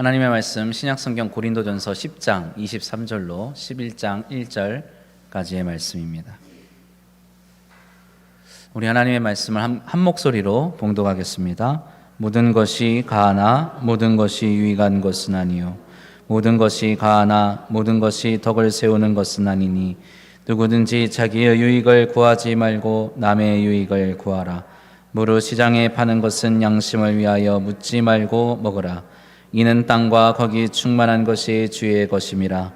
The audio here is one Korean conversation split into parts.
하나님의 말씀 신약성경 고린도전서 10장 23절로 11장 1절까지의 말씀입니다. 우리 하나님의 말씀을 한 목소리로 봉독하겠습니다. 모든 것이 가하나 모든 것이 유익한 것은 아니요 모든 것이 가하나 모든 것이 덕을 세우는 것은 아니니 누구든지 자기의 유익을 구하지 말고 남의 유익을 구하라. 무릇 시장에 파는 것은 양심을 위하여 묻지 말고 먹으라. 이는 땅과 거기 충만한 것이 주의 것임이라.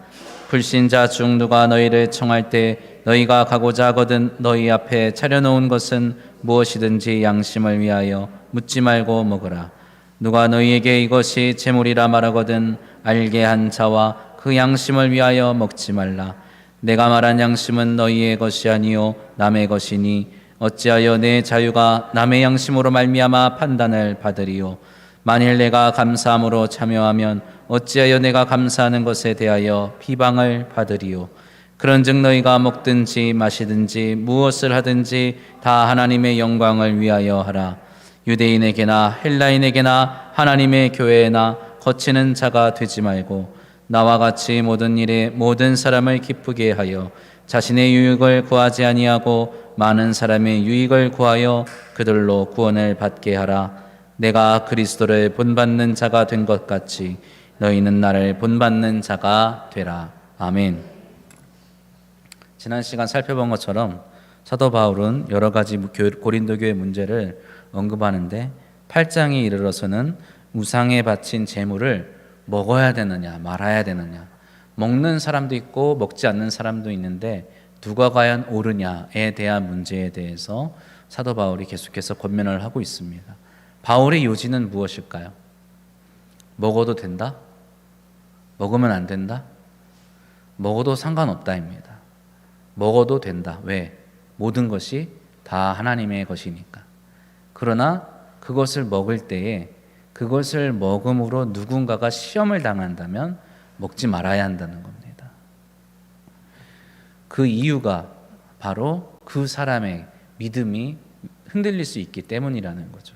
불신자 중 누가 너희를 청할 때 너희가 가고자 하거든 너희 앞에 차려놓은 것은 무엇이든지 양심을 위하여 묻지 말고 먹으라. 누가 너희에게 이것이 재물이라 말하거든 알게 한 자와 그 양심을 위하여 먹지 말라. 내가 말한 양심은 너희의 것이 아니요 남의 것이니 어찌하여 내 자유가 남의 양심으로 말미암아 판단을 받으리요. 만일 내가 감사함으로 참여하면 어찌하여 내가 감사하는 것에 대하여 비방을 받으리요. 그런즉 너희가 먹든지 마시든지 무엇을 하든지 다 하나님의 영광을 위하여 하라. 유대인에게나 헬라인에게나 하나님의 교회에나 거치는 자가 되지 말고 나와 같이 모든 일에 모든 사람을 기쁘게 하여 자신의 유익을 구하지 아니하고 많은 사람의 유익을 구하여 그들로 구원을 받게 하라. 내가 그리스도를 본받는 자가 된 것 같이 너희는 나를 본받는 자가 되라. 아멘. 지난 시간 살펴본 것처럼 사도 바울은 여러 가지 고린도 교회 문제를 언급하는데 8장에 이르러서는 우상에 바친 제물을 먹어야 되느냐 말아야 되느냐, 먹는 사람도 있고 먹지 않는 사람도 있는데 누가 과연 옳으냐에 대한 문제에 대해서 사도 바울이 계속해서 권면을 하고 있습니다. 바울의 요지는 무엇일까요? 먹어도 된다? 먹으면 안 된다? 먹어도 상관없다입니다. 먹어도 된다. 왜? 모든 것이 다 하나님의 것이니까. 그러나 그것을 먹을 때에 그것을 먹음으로 누군가가 시험을 당한다면 먹지 말아야 한다는 겁니다. 그 이유가 바로 그 사람의 믿음이 흔들릴 수 있기 때문이라는 거죠.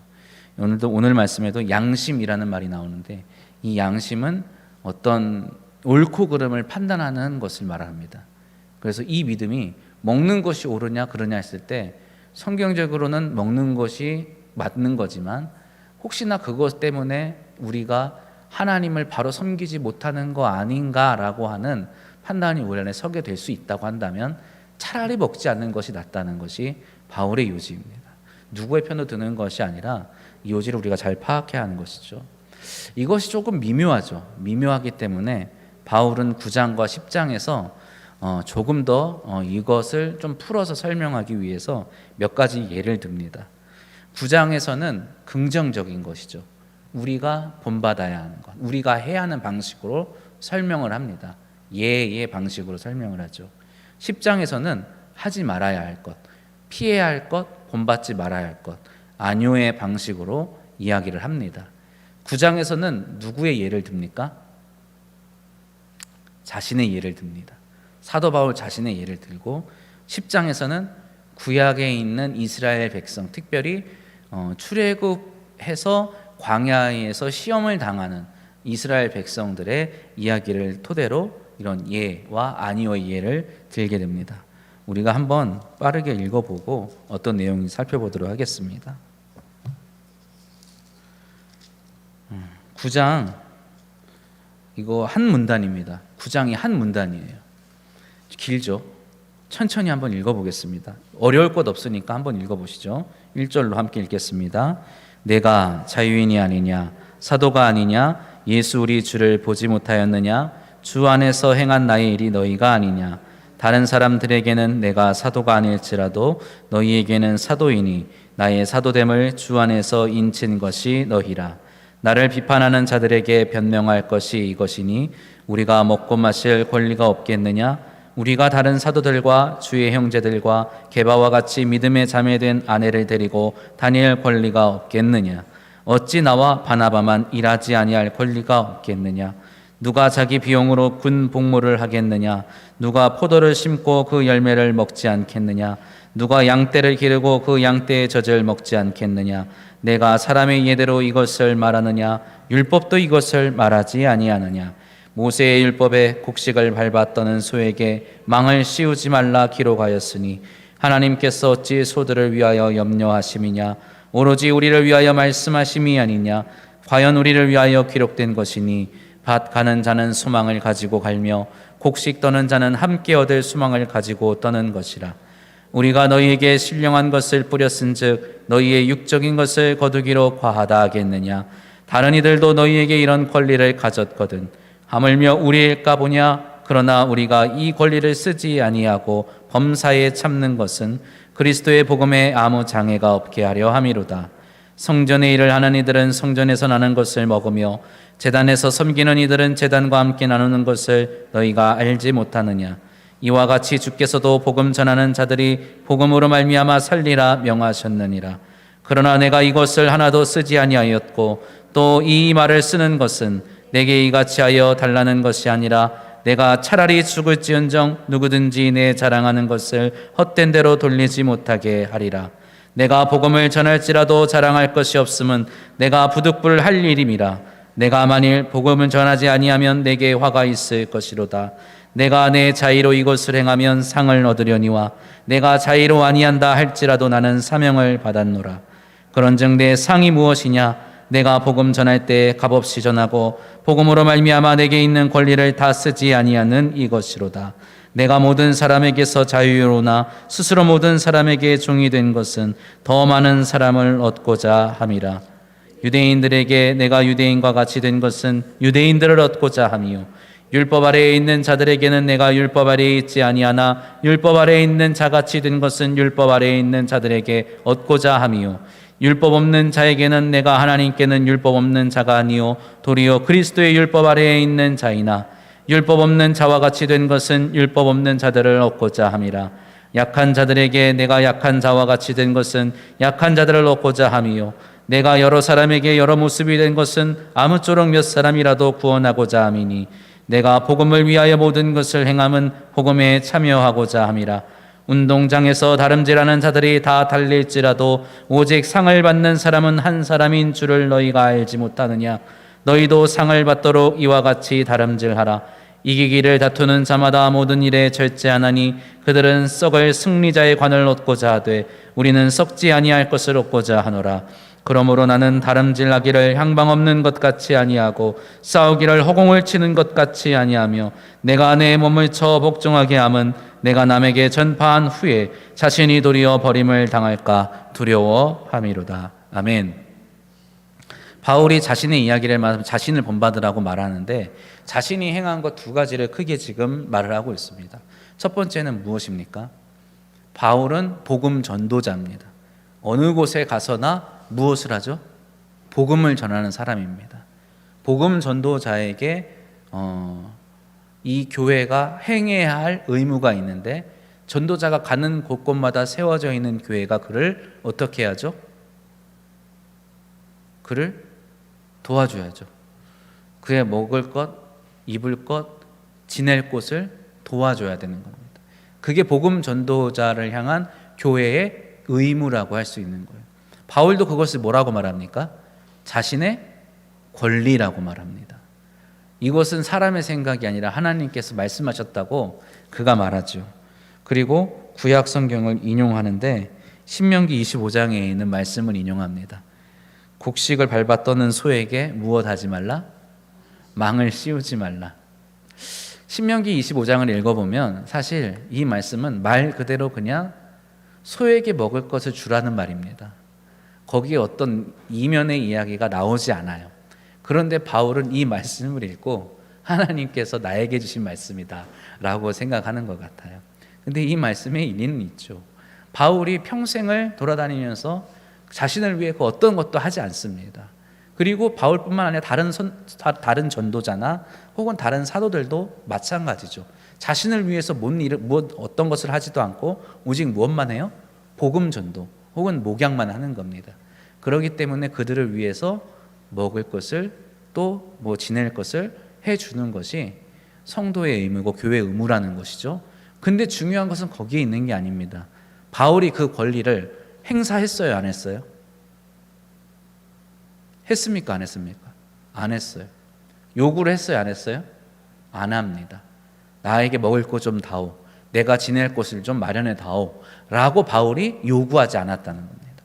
오늘 말씀에도 양심이라는 말이 나오는데 이 양심은 어떤 옳고 그름을 판단하는 것을 말합니다. 그래서 이 믿음이 먹는 것이 옳으냐 그러냐 했을 때 성경적으로는 먹는 것이 맞는 거지만 혹시나 그것 때문에 우리가 하나님을 바로 섬기지 못하는 거 아닌가라고 하는 판단이 우리 안에 서게 될 수 있다고 한다면 차라리 먹지 않는 것이 낫다는 것이 바울의 요지입니다. 누구의 편도 드는 것이 아니라 이 요지를 우리가 잘 파악해야 하는 것이죠. 이것이 조금 미묘하죠. 미묘하기 때문에 바울은 9장과 10장에서 조금 더 이것을 좀 풀어서 설명하기 위해서 몇 가지 예를 듭니다. 9장에서는 긍정적인 것이죠. 우리가 본받아야 하는 것, 우리가 해야 하는 방식으로 설명을 합니다. 예의 방식으로 설명을 하죠. 10장에서는 하지 말아야 할 것, 피해야 할 것, 본받지 말아야 할 것, 안요의 방식으로 이야기를 합니다. 9장에서는 누구의 예를 듭니까? 자신의 예를 듭니다. 사도 바울 자신의 예를 들고 10장에서는 구약에 있는 이스라엘 백성, 특별히 출애굽해서 광야에서 시험을 당하는 이스라엘 백성들의 이야기를 토대로 이런 예와 아니오의 예를 들게 됩니다. 우리가 한번 빠르게 읽어보고 어떤 내용인지 살펴보도록 하겠습니다. 9장 이거 한 문단입니다. 9장이 한 문단이에요. 길죠? 천천히 한번 읽어보겠습니다. 어려울 것 없으니까 한번 읽어보시죠. 1절로 함께 읽겠습니다. 내가 자유인이 아니냐 사도가 아니냐 예수 우리 주를 보지 못하였느냐 주 안에서 행한 나의 일이 너희가 아니냐 다른 사람들에게는 내가 사도가 아닐지라도 너희에게는 사도이니 나의 사도됨을 주 안에서 인친 것이 너희라. 나를 비판하는 자들에게 변명할 것이 이것이니 우리가 먹고 마실 권리가 없겠느냐 우리가 다른 사도들과 주의 형제들과 게바와 같이 믿음에 자매된 아내를 데리고 다닐 권리가 없겠느냐 어찌 나와 바나바만 일하지 아니할 권리가 없겠느냐 누가 자기 비용으로 군 복무를 하겠느냐 누가 포도를 심고 그 열매를 먹지 않겠느냐 누가 양떼를 기르고 그 양떼의 젖을 먹지 않겠느냐 내가 사람의 예대로 이것을 말하느냐? 율법도 이것을 말하지 아니하느냐? 모세의 율법에 곡식을 밟아 떠는 소에게 망을 씌우지 말라 기록하였으니 하나님께서 어찌 소들을 위하여 염려하심이냐? 오로지 우리를 위하여 말씀하심이 아니냐? 과연 우리를 위하여 기록된 것이니 밭 가는 자는 소망을 가지고 갈며 곡식 떠는 자는 함께 얻을 소망을 가지고 떠는 것이라. 우리가 너희에게 신령한 것을 뿌렸은즉 너희의 육적인 것을 거두기로 과하다 하겠느냐? 다른 이들도 너희에게 이런 권리를 가졌거든. 하물며 우리일까 보냐? 그러나 우리가 이 권리를 쓰지 아니하고 범사에 참는 것은 그리스도의 복음에 아무 장애가 없게 하려 함이로다. 성전의 일을 하는 이들은 성전에서 나는 것을 먹으며 제단에서 섬기는 이들은 제단과 함께 나누는 것을 너희가 알지 못하느냐? 이와 같이 주께서도 복음 전하는 자들이 복음으로 말미암아 살리라 명하셨느니라. 그러나 내가 이것을 하나도 쓰지 아니하였고 또 이 말을 쓰는 것은 내게 이같이 하여 달라는 것이 아니라 내가 차라리 죽을지언정 누구든지 내 자랑하는 것을 헛된 대로 돌리지 못하게 하리라. 내가 복음을 전할지라도 자랑할 것이 없음은 내가 부득불할 일임이라. 내가 만일 복음을 전하지 아니하면 내게 화가 있을 것이로다. 내가 내 자의로 이것을 행하면 상을 얻으려니와 내가 자의로 아니한다 할지라도 나는 사명을 받았노라. 그런즉 내 상이 무엇이냐? 내가 복음 전할 때 값없이 전하고 복음으로 말미암아 내게 있는 권리를 다 쓰지 아니하는 이것이로다. 내가 모든 사람에게서 자유로나 스스로 모든 사람에게 종이 된 것은 더 많은 사람을 얻고자 함이라. 유대인들에게 내가 유대인과 같이 된 것은 유대인들을 얻고자 함이요 율법 아래에 있는 자들에게는 내가 율법 아래에 있지 아니하나 율법 아래에 있는 자같이 된 것은 율법 아래에 있는 자들에게 얻고자 함이요 율법 없는 자에게는 내가 하나님께는 율법 없는 자가 아니요 도리어 그리스도의 율법 아래에 있는 자이나 율법 없는 자와 같이 된 것은 율법 없는 자들을 얻고자 함이라. 약한 자들에게 내가 약한 자와 같이 된 것은 약한 자들을 얻고자 함이요 내가 여러 사람에게 여러 모습이 된 것은 아무쪼록 몇 사람이라도 구원하고자 함이니 내가 복음을 위하여 모든 것을 행함은 복음에 참여하고자 함이라. 운동장에서 다름질하는 자들이 다 달릴지라도 오직 상을 받는 사람은 한 사람인 줄을 너희가 알지 못하느냐? 너희도 상을 받도록 이와 같이 다름질하라. 이기기를 다투는 자마다 모든 일에 절제하나니 그들은 썩을 승리자의 관을 얻고자 하되 우리는 썩지 아니할 것을 얻고자 하노라. 그러므로 나는 다름질하기를 향방 없는 것 같이 아니하고 싸우기를 허공을 치는 것 같이 아니하며 내가 내 몸을 쳐 복종하게 함은 내가 남에게 전파한 후에 자신이 도리어 버림을 당할까 두려워함이로다. 아멘. 바울이 자신의 이야기를 말하면 자신을 본받으라고 말하는데 자신이 행한 것 두 가지를 크게 지금 말을 하고 있습니다. 첫 번째는 무엇입니까? 바울은 복음 전도자입니다. 어느 곳에 가서나 무엇을 하죠? 복음을 전하는 사람입니다. 복음 전도자에게 이 교회가 행해야 할 의무가 있는데 전도자가 가는 곳곳마다 세워져 있는 교회가 그를 어떻게 하죠? 그를 도와줘야죠. 그의 먹을 것, 입을 것, 지낼 곳을 도와줘야 되는 겁니다. 그게 복음 전도자를 향한 교회의 의무라고 할 수 있는 거예요. 바울도 그것을 뭐라고 말합니까? 자신의 권리라고 말합니다. 이것은 사람의 생각이 아니라 하나님께서 말씀하셨다고 그가 말하죠. 그리고 구약 성경을 인용하는데 신명기 25장에 있는 말씀을 인용합니다. 곡식을 밟아 떠는 소에게 무엇 하지 말라? 망을 씌우지 말라. 신명기 25장을 읽어보면 사실 이 말씀은 말 그대로 그냥 소에게 먹을 것을 주라는 말입니다. 거기에 어떤 이면의 이야기가 나오지 않아요. 그런데 바울은 이 말씀을 읽고 하나님께서 나에게 주신 말씀이다 라고 생각하는 것 같아요. 근데 이 말씀에 일리는 있죠. 바울이 평생을 돌아다니면서 자신을 위해 그 어떤 것도 하지 않습니다. 그리고 바울뿐만 아니라 다른 전도자나 혹은 다른 사도들도 마찬가지죠. 자신을 위해서 어떤 것을 하지도 않고 오직 무엇만 해요? 복음 전도 혹은 목양만 하는 겁니다. 그렇기 때문에 그들을 위해서 먹을 것을 또 지낼 것을 해주는 것이 성도의 의무고 교회의 의무라는 것이죠. 근데 중요한 것은 거기에 있는 게 아닙니다. 바울이 그 권리를 행사했어요, 안 했어요? 했습니까? 안 했습니까? 안 했어요. 요구를 했어요? 안 했어요? 안 합니다. 나에게 먹을 것 좀 다오, 내가 지낼 곳을 좀 마련해 다오 라고 바울이 요구하지 않았다는 겁니다.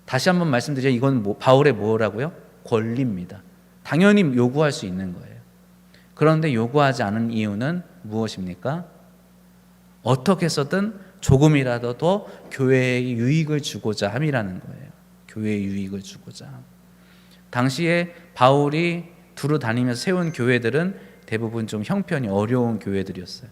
다시 한번 말씀드리죠. 이건 바울의 뭐라고요? 권리입니다. 당연히 요구할 수 있는 거예요. 그런데 요구하지 않은 이유는 무엇입니까? 어떻게 해서든 조금이라도 더 교회에 유익을 주고자 함이라는 거예요. 교회에 유익을 주고자 함. 당시에 바울이 두루 다니면서 세운 교회들은 대부분 좀 형편이 어려운 교회들이었어요.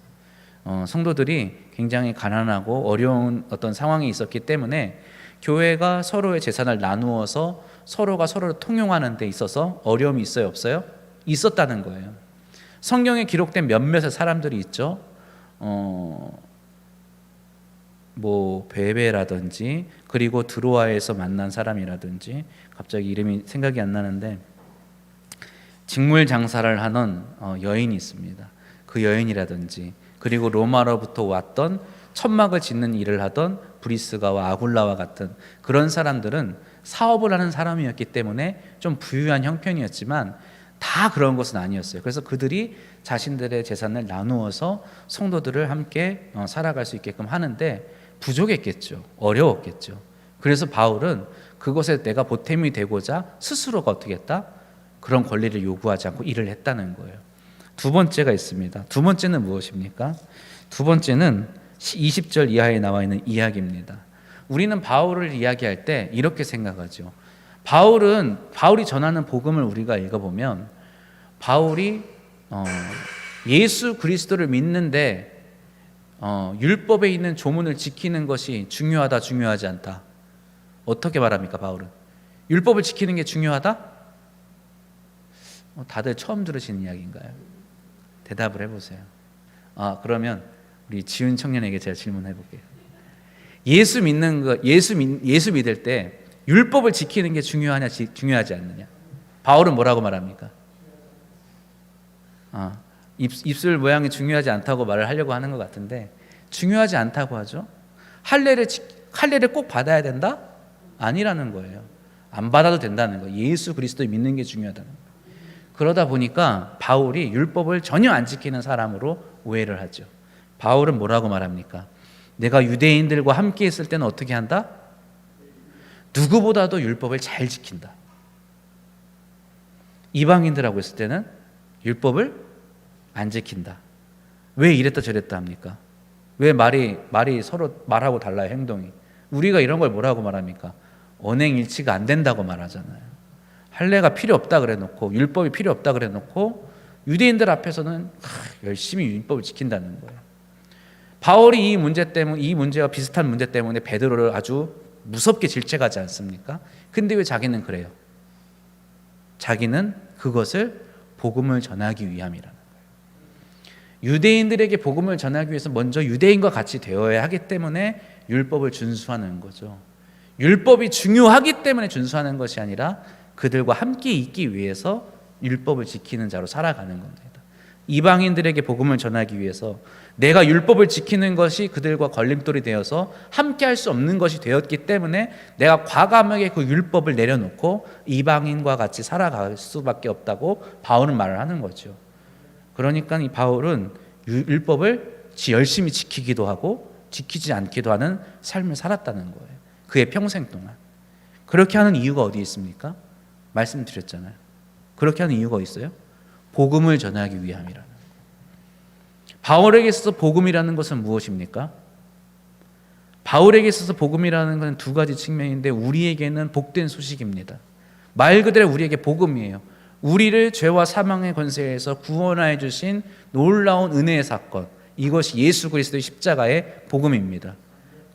성도들이 굉장히 가난하고 어려운 어떤 상황이 있었기 때문에 교회가 서로의 재산을 나누어서 서로가 서로를 통용하는 데 있어서 어려움이 있어요, 없어요? 있었다는 거예요. 성경에 기록된 몇몇의 사람들이 있죠. 베베라든지, 그리고 드로아에서 만난 사람이라든지, 갑자기 이름이 생각이 안 나는데, 직물 장사를 하는 여인이 있습니다. 그 여인이라든지, 그리고 로마로부터 왔던 천막을 짓는 일을 하던 브리스가와 아굴라와 같은 그런 사람들은 사업을 하는 사람이었기 때문에 좀 부유한 형편이었지만 다 그런 것은 아니었어요. 그래서 그들이 자신들의 재산을 나누어서 성도들을 함께 살아갈 수 있게끔 하는데 부족했겠죠. 어려웠겠죠. 그래서 바울은 그것에 내가 보탬이 되고자 스스로가 어떻게 했다? 그런 권리를 요구하지 않고 일을 했다는 거예요. 두 번째가 있습니다. 두 번째는 무엇입니까? 두 번째는 20절 이하에 나와 있는 이야기입니다. 우리는 바울을 이야기할 때 이렇게 생각하죠. 바울이 전하는 복음을 우리가 읽어보면 바울이 예수 그리스도를 믿는데 율법에 있는 조문을 지키는 것이 중요하다, 중요하지 않다. 어떻게 말합니까, 바울은? 율법을 지키는 게 중요하다? 다들 처음 들으시는 이야기인가요? 대답을 해보세요. 그러면 우리 지은 청년에게 제가 질문해 볼게요. 예수 믿을 때 율법을 지키는 게 중요하냐, 중요하지 않느냐? 바울은 뭐라고 말합니까? 입술 모양이 중요하지 않다고 말을 하려고 하는 것 같은데 중요하지 않다고 하죠. 할례를 꼭 받아야 된다? 아니라는 거예요. 안 받아도 된다는 거예요. 예수 그리스도를 믿는 게 중요하다는 거예요. 그러다 보니까 바울이 율법을 전혀 안 지키는 사람으로 오해를 하죠. 바울은 뭐라고 말합니까? 내가 유대인들과 함께 있을 때는 어떻게 한다? 누구보다도 율법을 잘 지킨다. 이방인들하고 있을 때는 율법을 안 지킨다. 왜 이랬다 저랬다 합니까? 왜 말이 서로 말하고 달라요, 행동이? 우리가 이런 걸 뭐라고 말합니까? 언행일치가 안 된다고 말하잖아요. 할례가 필요 없다 그래 놓고 율법이 필요 없다 그래 놓고 유대인들 앞에서는 열심히 율법을 지킨다는 거예요. 바울이 이 문제와 비슷한 문제 때문에 베드로를 아주 무섭게 질책하지 않습니까? 근데 왜 자기는 그래요? 자기는 그것을 복음을 전하기 위함이라는 거예요. 유대인들에게 복음을 전하기 위해서 먼저 유대인과 같이 되어야 하기 때문에 율법을 준수하는 거죠. 율법이 중요하기 때문에 준수하는 것이 아니라 그들과 함께 있기 위해서 율법을 지키는 자로 살아가는 겁니다. 이방인들에게 복음을 전하기 위해서 내가 율법을 지키는 것이 그들과 걸림돌이 되어서 함께 할 수 없는 것이 되었기 때문에 내가 과감하게 그 율법을 내려놓고 이방인과 같이 살아갈 수밖에 없다고 바울은 말을 하는 거죠. 그러니까 이 바울은 율법을 열심히 지키기도 하고 지키지 않기도 하는 삶을 살았다는 거예요. 그의 평생 동안. 그렇게 하는 이유가 어디 있습니까? 말씀드렸잖아요. 그렇게 하는 이유가 있어요? 복음을 전하기 위함이라는. 바울에게 있어서 복음이라는 것은 무엇입니까? 바울에게 있어서 복음이라는 것은 두 가지 측면인데 우리에게는 복된 소식입니다. 말 그대로 우리에게 복음이에요. 우리를 죄와 사망의 권세에서 구원하여 주신 놀라운 은혜의 사건, 이것이 예수 그리스도의 십자가의 복음입니다.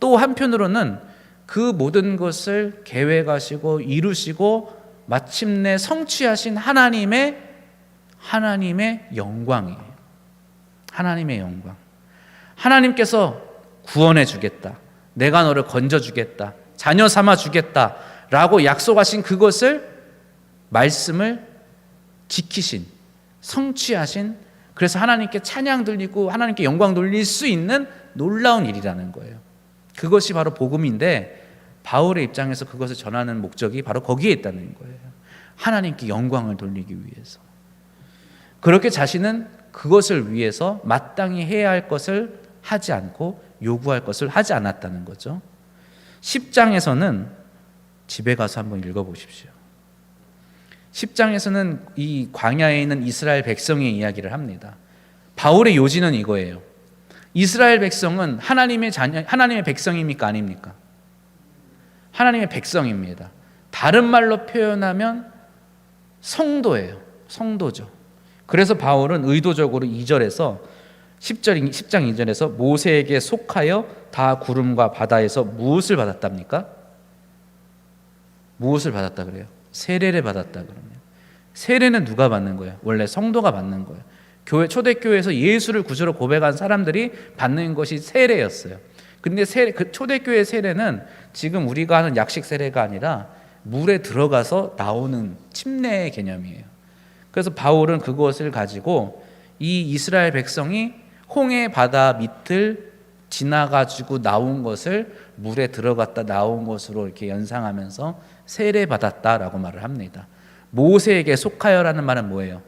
또 한편으로는 그 모든 것을 계획하시고 이루시고 마침내 성취하신 하나님의 영광이에요. 하나님의 영광. 하나님께서 구원해 주겠다. 내가 너를 건져 주겠다. 자녀 삼아 주겠다. 라고 약속하신 그것을 말씀을 지키신, 성취하신, 그래서 하나님께 찬양 들리고 하나님께 영광 돌릴 수 있는 놀라운 일이라는 거예요. 그것이 바로 복음인데 바울의 입장에서 그것을 전하는 목적이 바로 거기에 있다는 거예요. 하나님께 영광을 돌리기 위해서. 그렇게 자신은 그것을 위해서 마땅히 해야 할 것을 하지 않고 요구할 것을 하지 않았다는 거죠. 10장에서는 집에 가서 한번 읽어보십시오. 10장에서는 이 광야에 있는 이스라엘 백성의 이야기를 합니다. 바울의 요지는 이거예요. 이스라엘 백성은 하나님의 자녀, 하나님의 백성입니까? 아닙니까? 하나님의 백성입니다. 다른 말로 표현하면 성도예요. 성도죠. 그래서 바울은 의도적으로 2절에서 10장 2절에서 모세에게 속하여 다 구름과 바다에서 무엇을 받았답니까? 무엇을 받았다 그래요? 세례를 받았다 그러면. 세례는 누가 받는 거예요? 원래 성도가 받는 거예요. 교회, 초대교회에서 예수를 구주로 고백한 사람들이 받는 것이 세례였어요. 근데 그 초대교회 세례는 지금 우리가 하는 약식 세례가 아니라 물에 들어가서 나오는 침례의 개념이에요. 그래서 바울은 그것을 가지고 이 이스라엘 백성이 홍해 바다 밑을 지나가지고 나온 것을 물에 들어갔다 나온 것으로 이렇게 연상하면서 세례 받았다라고 말을 합니다. 모세에게 속하여라는 말은 뭐예요?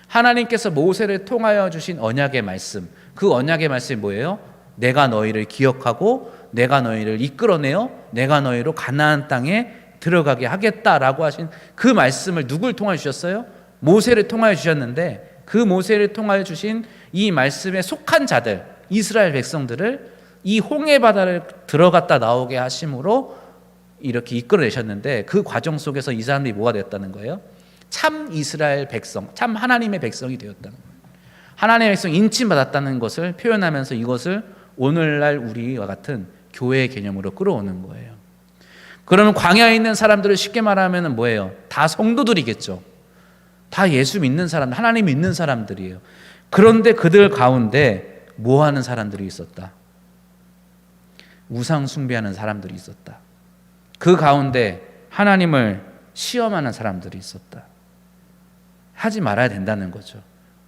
하나님께서 모세를 통하여 주신 언약의 말씀, 그 언약의 말씀이 뭐예요? 내가 너희를 기억하고 내가 너희를 이끌어내어 내가 너희로 가나안 땅에 들어가게 하겠다라고 하신 그 말씀을 누굴 통하여 주셨어요? 모세를 통하여 주셨는데 그 모세를 통하여 주신 이 말씀에 속한 자들, 이스라엘 백성들을 이 홍해 바다를 들어갔다 나오게 하심으로 이렇게 이끌어내셨는데 그 과정 속에서 이 사람들이 뭐가 되었다는 거예요? 참 이스라엘 백성, 참 하나님의 백성이 되었다는 거예요. 하나님의 백성 인침받았다는 것을 표현하면서 이것을 오늘날 우리와 같은 교회의 개념으로 끌어오는 거예요. 그러면 광야에 있는 사람들을 쉽게 말하면 뭐예요? 다 성도들이겠죠. 다 예수 믿는 사람, 하나님 믿는 사람들이에요. 그런데 그들 가운데 뭐 하는 사람들이 있었다? 우상 숭배하는 사람들이 있었다. 그 가운데 하나님을 시험하는 사람들이 있었다. 하지 말아야 된다는 거죠.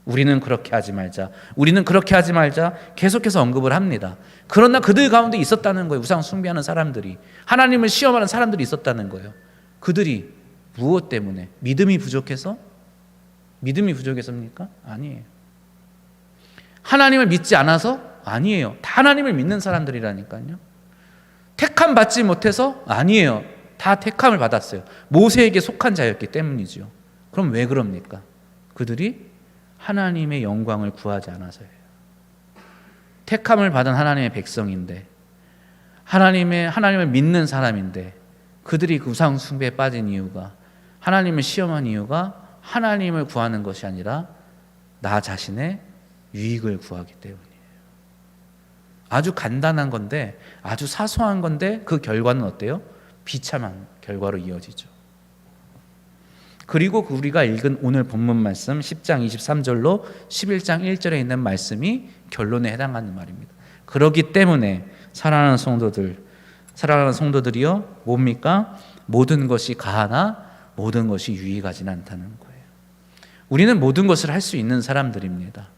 우리는 그렇게 하지 말자. 우리는 그렇게 하지 말자. 계속해서 언급을 합니다. 그러나 그들 가운데 있었다는 거예요. 우상 숭배하는 사람들이. 하나님을 시험하는 사람들이 있었다는 거예요. 그들이 무엇 때문에? 믿음이 부족해서? 믿음이 부족해서입니까? 아니에요. 하나님을 믿지 않아서? 아니에요. 다 하나님을 믿는 사람들이라니까요. 택함 받지 못해서? 아니에요. 다 택함을 받았어요. 모세에게 속한 자였기 때문이죠. 그럼 왜 그럽니까? 그들이 하나님의 영광을 구하지 않아서예요. 택함을 받은 하나님의 백성인데, 하나님을 믿는 사람인데, 그들이 그 우상 숭배에 빠진 이유가, 하나님을 시험한 이유가 하나님을 구하는 것이 아니라 나 자신의 유익을 구하기 때문이에요. 아주 간단한 건데, 아주 사소한 건데 그 결과는 어때요? 비참한 결과로 이어지죠. 그리고 우리가 읽은 오늘 본문 말씀 10장 23절로 11장 1절에 있는 말씀이 결론에 해당하는 말입니다. 그렇기 때문에 사랑하는 성도들이요, 뭡니까? 모든 것이 가하나 모든 것이 유익하지는 않다는 거예요. 우리는 모든 것을 할 수 있는 사람들입니다.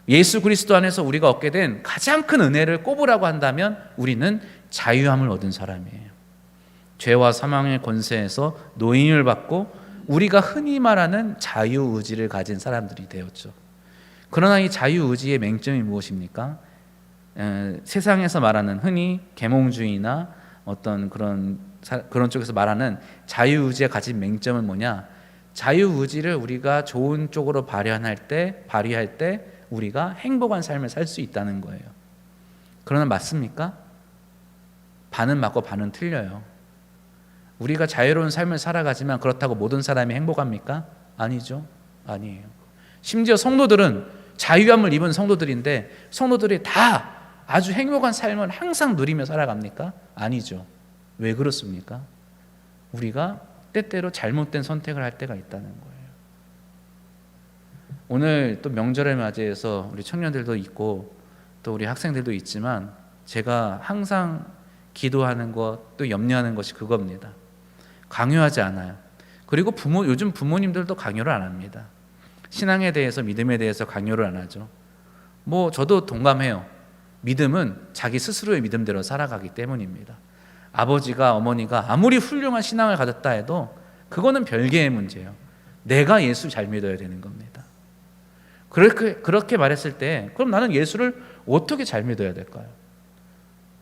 예수 그리스도 안에서 우리가 얻게 된 가장 큰 은혜를 꼽으라고 한다면 우리는 자유함을 얻은 사람이에요. 죄와 사망의 권세에서 노임을 받고 우리가 흔히 말하는 자유의지를 가진 사람들이 되었죠. 그러나 이 자유의지의 맹점이 무엇입니까? 세상에서 말하는 흔히 계몽주의나 어떤 그런 쪽에서 말하는 자유의지에 가진 맹점은 뭐냐? 자유의지를 우리가 좋은 쪽으로 발휘할 때 우리가 행복한 삶을 살 수 있다는 거예요. 그러나 맞습니까? 반은 맞고 반은 틀려요. 우리가 자유로운 삶을 살아가지만 그렇다고 모든 사람이 행복합니까? 아니죠. 아니에요. 심지어 성도들은 자유함을 입은 성도들인데 성도들이 다 아주 행복한 삶을 항상 누리며 살아갑니까? 아니죠. 왜 그렇습니까? 우리가 때때로 잘못된 선택을 할 때가 있다는 거예요. 오늘 또 명절을 맞이해서 우리 청년들도 있고 또 우리 학생들도 있지만 제가 항상 기도하는 것 또 염려하는 것이 그겁니다. 강요하지 않아요. 그리고 요즘 부모님들도 강요를 안 합니다. 신앙에 대해서, 믿음에 대해서 강요를 안 하죠. 저도 동감해요. 믿음은 자기 스스로의 믿음대로 살아가기 때문입니다. 아버지가, 어머니가 아무리 훌륭한 신앙을 가졌다 해도 그거는 별개의 문제예요. 내가 예수 잘 믿어야 되는 겁니다. 그렇게 말했을 때 그럼 나는 예수를 어떻게 잘 믿어야 될까요?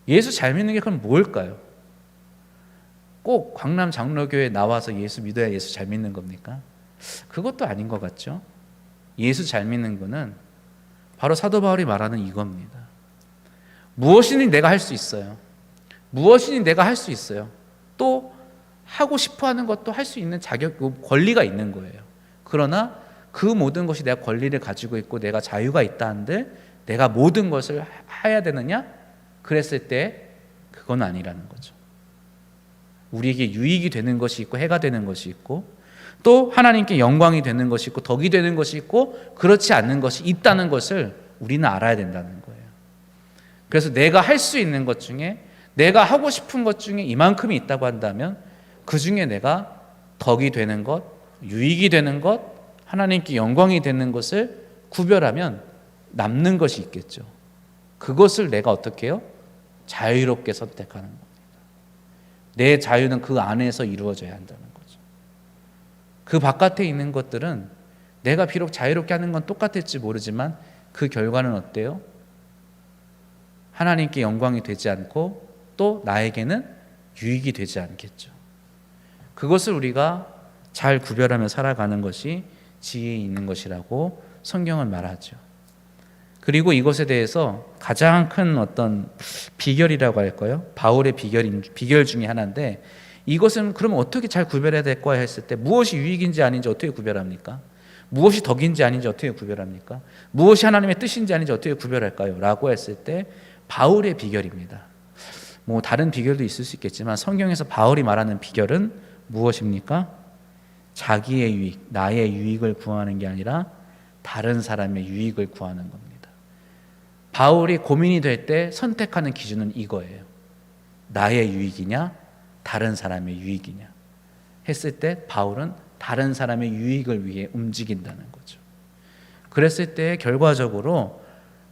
예수 잘 믿는 게 그럼 뭘까요? 꼭 광남 장로교에 나와서 예수 믿어야 예수 잘 믿는 겁니까? 그것도 아닌 것 같죠? 예수 잘 믿는 거는 바로 사도 바울이 말하는 이겁니다. 무엇이든 내가 할 수 있어요. 무엇이든 내가 할 수 있어요. 또 하고 싶어 하는 것도 할 수 있는 자격, 권리가 있는 거예요. 그러나 그 모든 것이 내가 권리를 가지고 있고 내가 자유가 있다 한들 내가 모든 것을 해야 되느냐? 그랬을 때 그건 아니라는 거죠. 우리에게 유익이 되는 것이 있고 해가 되는 것이 있고 또 하나님께 영광이 되는 것이 있고 덕이 되는 것이 있고 그렇지 않는 것이 있다는 것을 우리는 알아야 된다는 거예요. 그래서 내가 할 수 있는 것 중에 내가 하고 싶은 것 중에 이만큼이 있다고 한다면 그 중에 내가 덕이 되는 것, 유익이 되는 것, 하나님께 영광이 되는 것을 구별하면 남는 것이 있겠죠. 그것을 내가 어떻게 해요? 자유롭게 선택하는 겁니다. 내 자유는 그 안에서 이루어져야 한다는 거죠. 그 바깥에 있는 것들은 내가 비록 자유롭게 하는 건 똑같을지 모르지만 그 결과는 어때요? 하나님께 영광이 되지 않고 또 나에게는 유익이 되지 않겠죠. 그것을 우리가 잘 구별하며 살아가는 것이 지혜에 있는 것이라고 성경은 말하죠. 그리고 이것에 대해서 가장 큰 어떤 비결이라고 할까요? 바울의 비결 중에 하나인데 이것은 그러면 어떻게 잘 구별해야 될까 했을 때 무엇이 유익인지 아닌지 어떻게 구별합니까? 무엇이 덕인지 아닌지 어떻게 구별합니까? 무엇이 하나님의 뜻인지 아닌지 어떻게 구별할까요? 라고 했을 때 바울의 비결입니다. 뭐 다른 비결도 있을 수 있겠지만 성경에서 바울이 말하는 비결은 무엇입니까? 자기의 유익, 나의 유익을 구하는 게 아니라 다른 사람의 유익을 구하는 겁니다. 바울이 고민이 될 때 선택하는 기준은 이거예요. 나의 유익이냐 다른 사람의 유익이냐 했을 때 바울은 다른 사람의 유익을 위해 움직인다는 거죠. 그랬을 때 결과적으로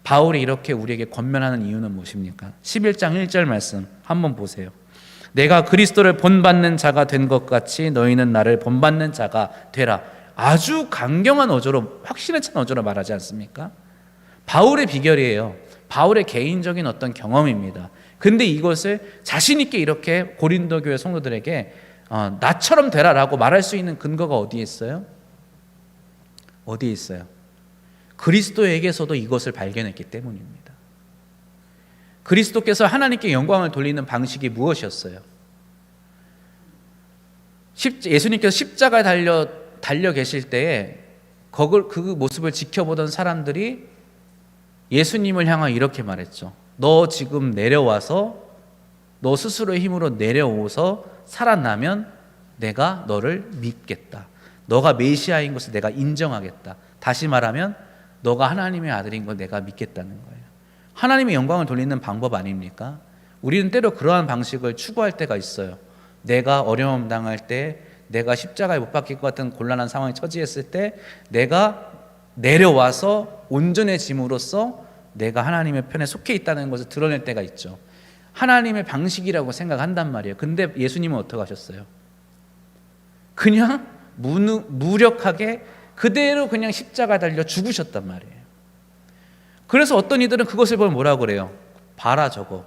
바울이 이렇게 우리에게 권면하는 이유는 무엇입니까? 11장 1절 말씀 한번 보세요. 내가 그리스도를 본받는 자가 된 것 같이 너희는 나를 본받는 자가 되라. 아주 강경한 어조로 확신에 찬 어조로 말하지 않습니까? 바울의 비결이에요. 바울의 개인적인 어떤 경험입니다. 근데 이것을 자신 있게 이렇게 고린도 교회 성도들에게 나처럼 되라라고 말할 수 있는 근거가 어디에 있어요? 어디에 있어요? 그리스도에게서도 이것을 발견했기 때문입니다. 그리스도께서 하나님께 영광을 돌리는 방식이 무엇이었어요? 예수님께서 십자가에 달려 계실 때에 그 모습을 지켜보던 사람들이 예수님을 향하여 이렇게 말했죠. 너 지금 내려와서 너 스스로의 힘으로 내려오서 살아나면 내가 너를 믿겠다. 너가 메시아인 것을 내가 인정하겠다. 다시 말하면 너가 하나님의 아들인 걸 내가 믿겠다는 거예요. 하나님의 영광을 돌리는 방법 아닙니까? 우리는 때로 그러한 방식을 추구할 때가 있어요. 내가 어려움 당할 때, 내가 십자가에 못 박힐 것 같은 곤란한 상황에 처지했을 때 내가 내려와서 온전해짐으로써 내가 하나님의 편에 속해 있다는 것을 드러낼 때가 있죠. 하나님의 방식이라고 생각한단 말이에요. 근데 예수님은 어떻게 하셨어요? 그냥 무력하게 그대로 그냥 십자가 달려 죽으셨단 말이에요. 그래서 어떤 이들은 그것을 보면 뭐라고 그래요? 봐라 저거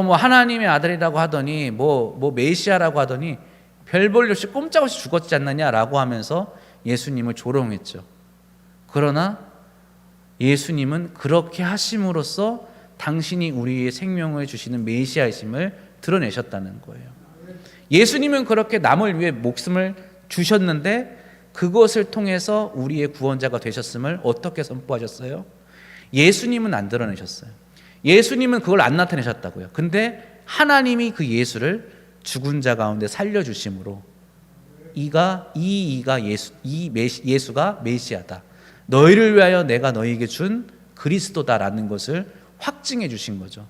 뭐 하나님의 아들이라고 하더니 뭐 메시아라고 하더니 별 볼 일 없이 꼼짝없이 죽었지 않느냐라고 하면서 예수님을 조롱했죠. 그러나 예수님은 그렇게 하심으로써 당신이 우리의 생명을 주시는 메시아이심을 드러내셨다는 거예요. 예수님은 그렇게 남을 위해 목숨을 주셨는데 그것을 통해서 우리의 구원자가 되셨음을 어떻게 선포하셨어요? 예수님은 안 드러내셨어요. 예수님은 그걸 안 나타내셨다고요. 근데 하나님이 그 예수를 죽은 자 가운데 살려주심으로 예수가 메시아다. 너희를 위하여 내가 너희에게 준 그리스도다라는 것을 확증해 주신 거죠.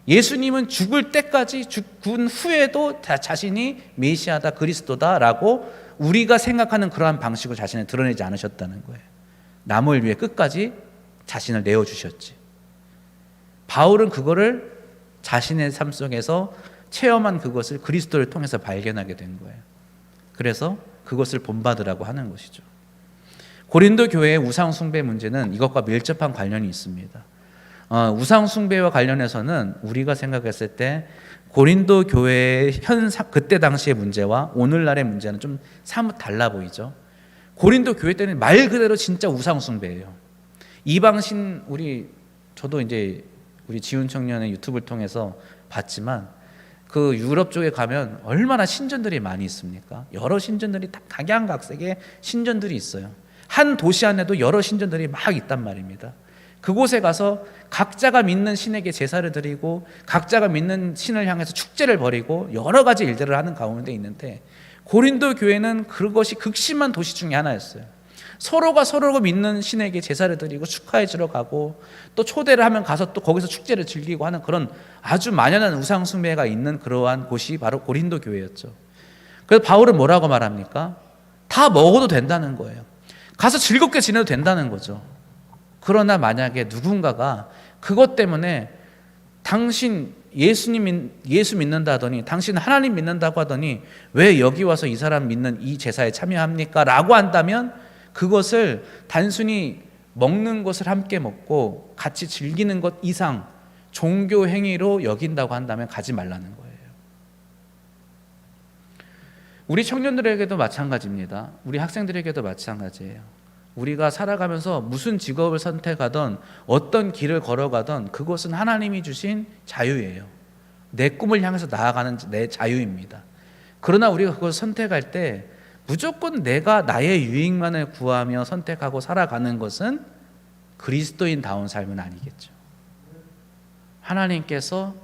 예수님은 죽을 때까지 죽은 후에도 자신이 메시아다 그리스도다라고 우리가 생각하는 그러한 방식으로 자신을 드러내지 않으셨다는 거예요. 남을 위해 끝까지 자신을 내어주셨지. 바울은 그거를 자신의 삶 속에서 체험한 그것을 그리스도를 통해서 발견하게 된 거예요. 그래서 그것을 본받으라고 하는 것이죠. 고린도 교회의 우상 숭배 문제는 이것과 밀접한 관련이 있습니다. 우상 숭배와 관련해서는 우리가 생각했을 때 고린도 교회의 그때 당시의 문제와 오늘날의 문제는 좀 사뭇 달라 보이죠. 고린도 교회 때는 말 그대로 진짜 우상 숭배예요. 이방신 저도 이제 우리 지훈 청년의 유튜브를 통해서 봤지만 그 유럽 쪽에 가면 얼마나 신전들이 많이 있습니까? 여러 신전들이 각양각색의 신전들이 있어요. 한 도시 안에도 여러 신전들이 막 있단 말입니다. 그곳에 가서 각자가 믿는 신에게 제사를 드리고 각자가 믿는 신을 향해서 축제를 벌이고 여러 가지 일들을 하는 가운데 있는데 고린도 교회는 그것이 극심한 도시 중에 하나였어요. 서로가 서로가 믿는 신에게 제사를 드리고 축하해 주러 가고 또 초대를 하면 가서 또 거기서 축제를 즐기고 하는 그런 아주 만연한 우상 숭배가 있는 그러한 곳이 바로 고린도 교회였죠. 그래서 바울은 뭐라고 말합니까? 다 먹어도 된다는 거예요. 가서 즐겁게 지내도 된다는 거죠. 그러나 만약에 누군가가 그것 때문에 당신 예수 믿는다 하더니 당신 하나님 믿는다고 하더니 왜 여기 와서 이 사람 믿는 이 제사에 참여합니까? 라고 한다면 그것을 단순히 먹는 것을 함께 먹고 같이 즐기는 것 이상 종교 행위로 여긴다고 한다면 가지 말라는 거예요. 우리 청년들에게도 마찬가지입니다. 우리 학생들에게도 마찬가지예요. 우리가 살아가면서 무슨 직업을 선택하던 어떤 길을 걸어가던 그것은 하나님이 주신 자유예요. 내 꿈을 향해서 나아가는 내 자유입니다. 그러나 우리가 그걸 선택할 때 무조건 내가 나의 유익만을 구하며 선택하고 살아가는 것은 그리스도인다운 삶은 아니겠죠. 하나님께서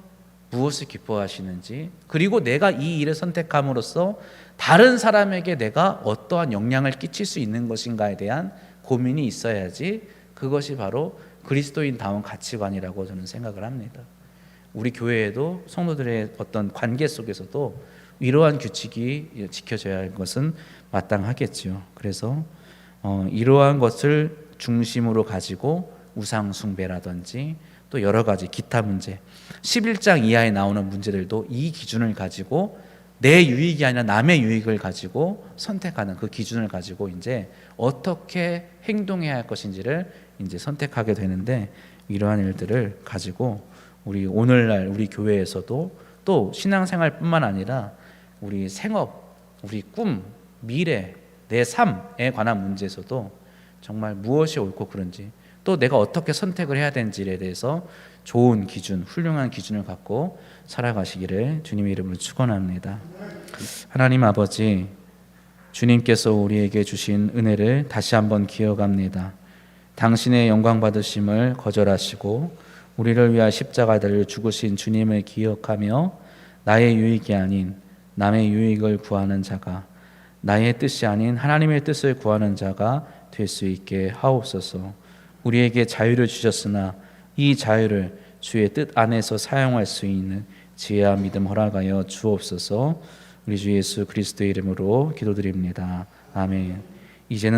무엇을 기뻐하시는지, 그리고 내가 이 일을 선택함으로써 다른 사람에게 내가 어떠한 영향을 끼칠 수 있는 것인가에 대한 고민이 있어야지 그것이 바로 그리스도인다운 가치관이라고 저는 생각을 합니다. 우리 교회에도 성도들의 어떤 관계 속에서도 이러한 규칙이 지켜져야 할 것은 마땅하겠죠. 그래서 이러한 것을 중심으로 가지고 우상 숭배라든지 또 여러 가지 기타 문제 11장 이하에 나오는 문제들도 이 기준을 가지고 내 유익이 아니라 남의 유익을 가지고 선택하는 그 기준을 가지고 이제 어떻게 행동해야 할 것인지를 이제 선택하게 되는데 이러한 일들을 가지고 우리 오늘날 우리 교회에서도 또 신앙생활뿐만 아니라 우리 생업, 우리 꿈, 미래, 내 삶에 관한 문제에서도 정말 무엇이 옳고 그른지 또 내가 어떻게 선택을 해야 되는지에 대해서 좋은 기준, 훌륭한 기준을 갖고 살아가시기를 주님의 이름으로 축원합니다. 하나님 아버지, 주님께서 우리에게 주신 은혜를 다시 한번 기억합니다. 당신의 영광 받으심을 거절하시고 우리를 위하여 십자가를 죽으신 주님을 기억하며 나의 유익이 아닌 남의 유익을 구하는 자가, 나의 뜻이 아닌 하나님의 뜻을 구하는 자가 될 수 있게 하옵소서. 우리에게 자유를 주셨으나 이 자유를 주의 뜻 안에서 사용할 수 있는 지혜와 믿음 허락하여 주옵소서. 우리 주 예수 그리스도의 이름으로 기도드립니다. 아멘. 이제는